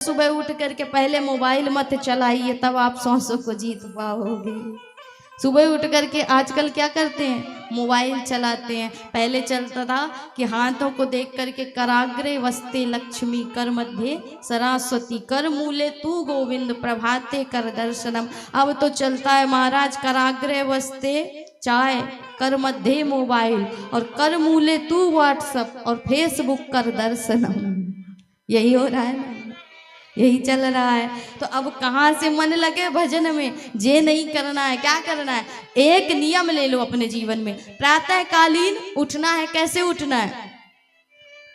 सुबह उठ करके पहले मोबाइल मत चलाइए, तब आप सांसों को जीत पाओगे। सुबह उठ करके आजकल क्या करते हैं, मोबाइल चलाते हैं। पहले चलता था कि हाथों को देख करके कराग्रे वस्ते लक्ष्मी कर मध्य सरस्वती कर मूले तू गोविंद प्रभाते कर दर्शनम। अब तो चलता है महाराज कराग्रे वस्ते चाय, कर मध्य मोबाइल और कर मूले तू व्हाट्सअप और फेसबुक कर दर्शनम। यही हो रहा है ना, यही चल रहा है। तो अब कहाँ से मन लगे भजन में, जे नहीं करना है। क्या करना है, एक नियम ले लो अपने जीवन में। प्रातःकालीन उठना है, कैसे उठना है,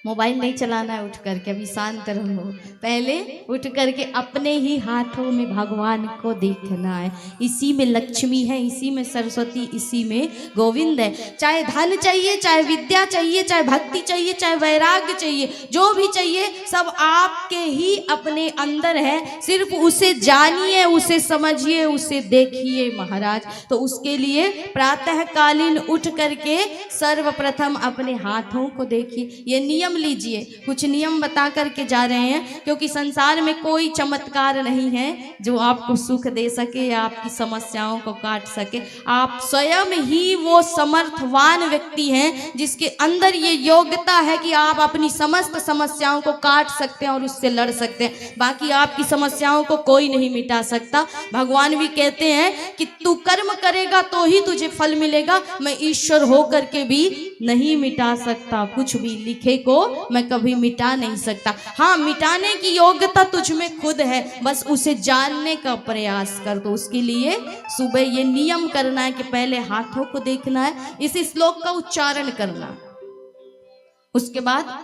मोबाइल नहीं चलाना है। उठ करके अभी शांत रहो, पहले उठ करके अपने ही हाथों में भगवान को देखना है। इसी में लक्ष्मी है, इसी में सरस्वती, इसी में गोविंद है। चाहे धन चाहिए, चाहे विद्या चाहिए, चाहे भक्ति चाहिए, चाहे वैराग्य चाहिए, जो भी चाहिए सब आपके ही अपने अंदर है। सिर्फ उसे जानिए, उसे समझिए, उसे देखिए महाराज। तो उसके लिए प्रातःकालीन उठ करके सर्वप्रथम अपने हाथों को देखिए। ये नियम लीजिए, कुछ नियम बता करके जा रहे हैं, क्योंकि संसार में कोई चमत्कार नहीं है जो आपको सुख दे सके या आपकी समस्याओं को काट सके। आप स्वयं ही वो समर्थवान व्यक्ति हैं जिसके अंदर ये योग्यता है कि आप अपनी समस्त समस्याओं को काट सकते हैं और उससे लड़ सकते हैं। बाकी आपकी समस्याओं को कोई नहीं मिटा सकता। भगवान भी कहते हैं कि तू कर्म करेगा तो ही तुझे फल मिलेगा। मैं ईश्वर होकर के भी नहीं मिटा सकता, कुछ भी लिखे को मैं कभी मिटा नहीं सकता। हाँ, मिटाने की योग्यता तुझ में खुद है, बस उसे जानने का प्रयास कर। तो उसके लिए सुबह ये नियम करना है कि पहले हाथों को देखना है, इस श्लोक का उच्चारण करना। उसके बाद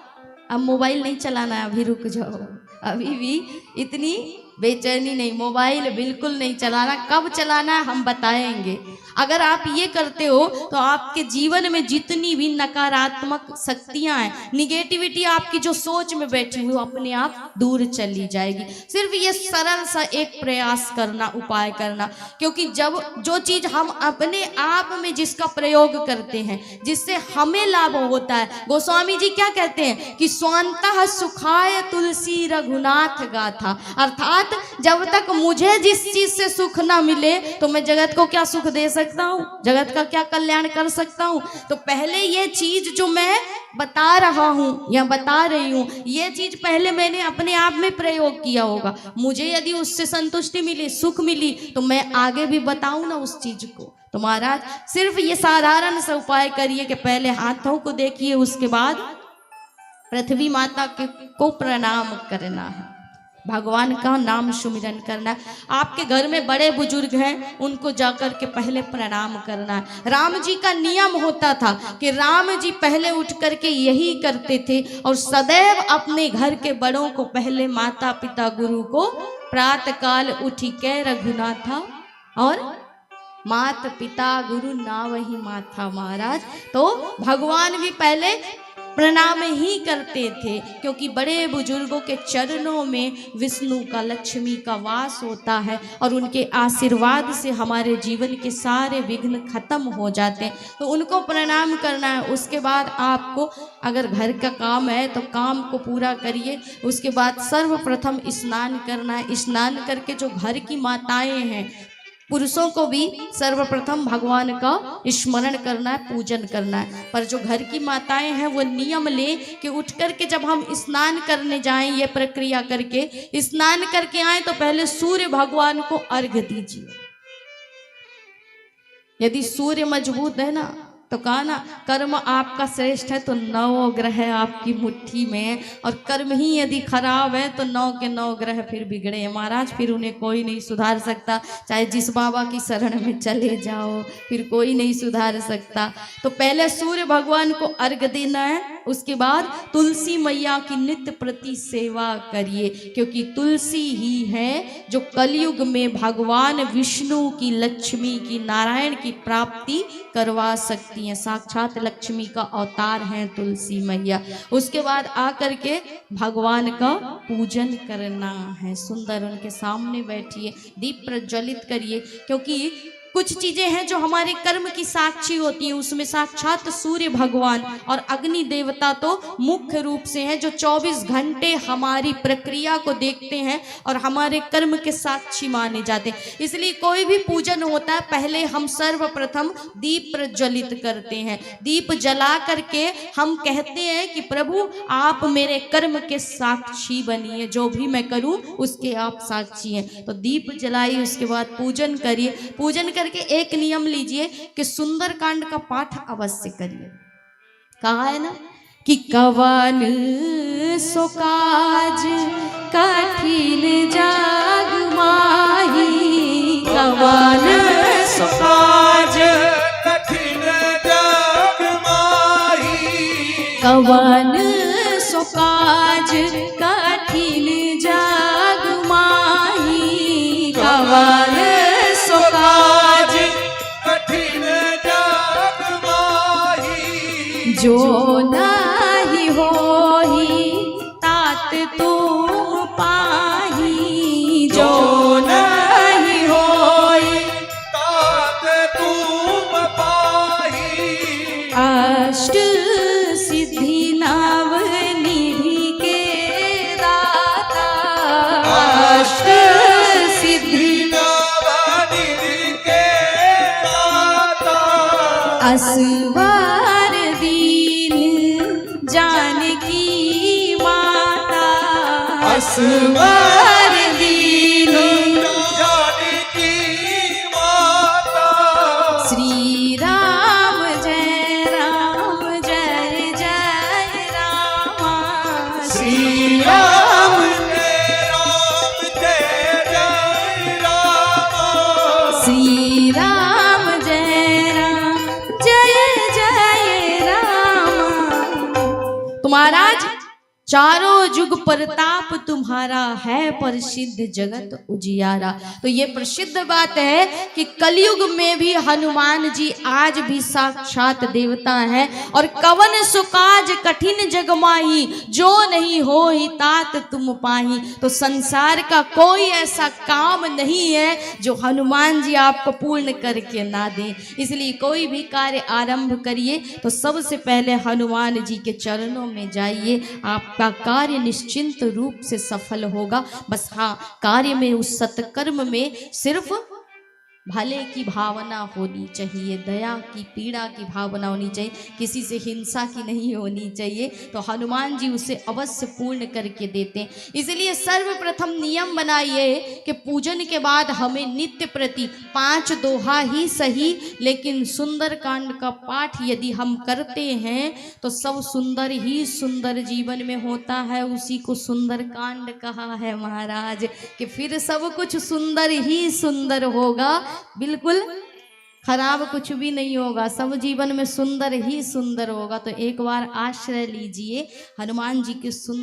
अब मोबाइल नहीं चलाना है, अभी रुक जाओ, अभी भी इतनी बेचैनी नहीं, मोबाइल बिल्कुल नहीं चलाना। कब चलाना है हम बताएंगे। अगर आप ये करते हो तो आपके जीवन में जितनी भी नकारात्मक शक्तियां हैं, निगेटिविटी आपकी जो सोच में बैठी हुई, अपने आप दूर चली जाएगी। सिर्फ ये सरल सा एक प्रयास करना, उपाय करना, क्योंकि जब जो चीज हम अपने आप में जिसका प्रयोग करते हैं, जिससे हमें लाभ होता है। गोस्वामी जी क्या कहते हैं कि स्वांतः सुखाय तुलसी रघुनाथ गाथा, अर्थात जब तक मुझे जिस चीज से सुख ना मिले तो मैं जगत को क्या सुख दे सकता हूँ, जगत का क्या कल्याण कर सकता हूँ। तो पहले ये चीज जो मैं बता रहा हूँ या बता रही हूँ, ये चीज पहले मैंने अपने आप में प्रयोग किया होगा। मुझे यदि उससे संतुष्टि मिली, सुख मिली, तो मैं आगे भी बताऊं ना उस चीज को। तो महाराज सिर्फ ये साधारण सा उपाय करिए कि पहले हाथों को देखिए, उसके बाद पृथ्वी माता को प्रणाम करना है, भगवान का नाम सुमिरन करना। आपके घर में बड़े बुजुर्ग हैं, उनको जाकर के पहले प्रणाम करना है। राम जी का नियम होता था कि राम जी पहले उठ करके यही करते थे और सदैव अपने घर के बड़ों को पहले, माता पिता गुरु को प्रातःकाल उठी के रघुनाथा और माता पिता गुरु ना वही माथा महाराज। तो भगवान भी पहले प्रणाम ही करते थे, क्योंकि बड़े बुजुर्गों के चरणों में विष्णु का, लक्ष्मी का वास होता है और उनके आशीर्वाद से हमारे जीवन के सारे विघ्न खत्म हो जाते हैं। तो उनको प्रणाम करना है। उसके बाद आपको अगर घर का काम है तो काम को पूरा करिए। उसके बाद सर्वप्रथम स्नान करना है। स्नान करके जो घर की माताएं हैं, पुरुषों को भी सर्वप्रथम भगवान का स्मरण करना है, पूजन करना है। पर जो घर की माताएं हैं वो नियम ले कि उठ करके जब हम स्नान करने जाएं, ये प्रक्रिया करके स्नान करके आए तो पहले सूर्य भगवान को अर्घ्य दीजिए। यदि सूर्य मजबूत है ना, तो कहा ना कर्म आपका श्रेष्ठ है तो 9 ग्रह आपकी मुट्ठी में है, और कर्म ही यदि खराब है तो 9 के 9 ग्रह फिर बिगड़े हैं महाराज, फिर उन्हें कोई नहीं सुधार सकता। चाहे जिस बाबा की शरण में चले जाओ, फिर कोई नहीं सुधार सकता। तो पहले सूर्य भगवान को अर्घ्य देना है। उसके बाद तुलसी मैया की नित्य प्रति सेवा करिए, क्योंकि तुलसी ही है जो कलयुग में भगवान विष्णु की, लक्ष्मी की, नारायण की प्राप्ति करवा सकती हैं। साक्षात लक्ष्मी का अवतार है तुलसी मैया। उसके बाद आकर के भगवान का पूजन करना है। सुंदर उनके सामने बैठिए, दीप प्रज्वलित करिए, क्योंकि कुछ चीजें हैं जो हमारे कर्म की साक्षी होती हैं, उसमें साक्षात सूर्य भगवान और अग्नि देवता तो मुख्य रूप से हैं, जो 24 घंटे हमारी प्रक्रिया को देखते हैं और हमारे कर्म के साक्षी माने जाते हैं। इसलिए कोई भी पूजन होता है, पहले हम सर्वप्रथम दीप प्रज्वलित करते हैं। दीप जला करके हम कहते हैं कि प्रभु आप मेरे कर्म के साक्षी बनिए, जो भी मैं करूं उसके आप साक्षी हैं। तो दीप जलाइए, उसके बाद पूजन करिए। पूजन करके एक नियम लीजिए कि सुंदरकांड का पाठ अवश्य करिए। कहा है ना कि कवन सो काज कठिन जाग माही, कवन सो काज कठिन जाग माही, कवन सो काज कठिन जाग माही, कवन सो काज कठिन जाग माही, जो नाही होही तात तुम पाही, जो नाही होई तात तुम पाही, अष्ट सिद्धि नव निधि के दाता, अष्ट सिद्धि नवनिधि के दाता, असवार दीन जानकी माता, असवार दीन जानकी माता, श्री राम जय राम जय जय राम, श्री राम जय राम जय जय राम, श्री राम जय राम जय जय राम। तो महाराज चारों जुग प्रताप तुम्हारा है, प्रसिद्ध जगत उजियारा। तो ये प्रसिद्ध बात है कि कलयुग में भी हनुमान जी आज भी साक्षात देवता हैं। और कवन सुकाज कठिन जगमाही, जो नहीं होई तात तुम पाही। तो संसार का कोई ऐसा काम नहीं है जो हनुमान जी आपको पूर्ण करके ना दे। इसलिए कोई भी कार्य आरंभ करिए तो सबसे पहले हनुमान जी के चरणों में जाइए, आपका कार्य निश्चिंत रूप से सफल होगा। बस हाँ, कार्य में उस सत्कर्म में सिर्फ भले की भावना होनी चाहिए, दया की पीड़ा की भावना होनी चाहिए, किसी से हिंसा की नहीं होनी चाहिए। तो हनुमान जी उसे अवश्य पूर्ण करके देते हैं। इसलिए सर्वप्रथम नियम बनाइए कि पूजन के बाद हमें नित्य प्रति 5 दोहा ही सही, लेकिन सुंदरकांड का पाठ यदि हम करते हैं तो सब सुंदर ही सुंदर जीवन में होता है। उसी को सुंदरकांड कहा है महाराज, कि फिर सब कुछ सुंदर ही सुंदर होगा, बिल्कुल खराब कुछ भी नहीं होगा, सब जीवन में सुंदर ही सुंदर होगा। तो एक बार आश्रय लीजिए हनुमान जी के सुंदर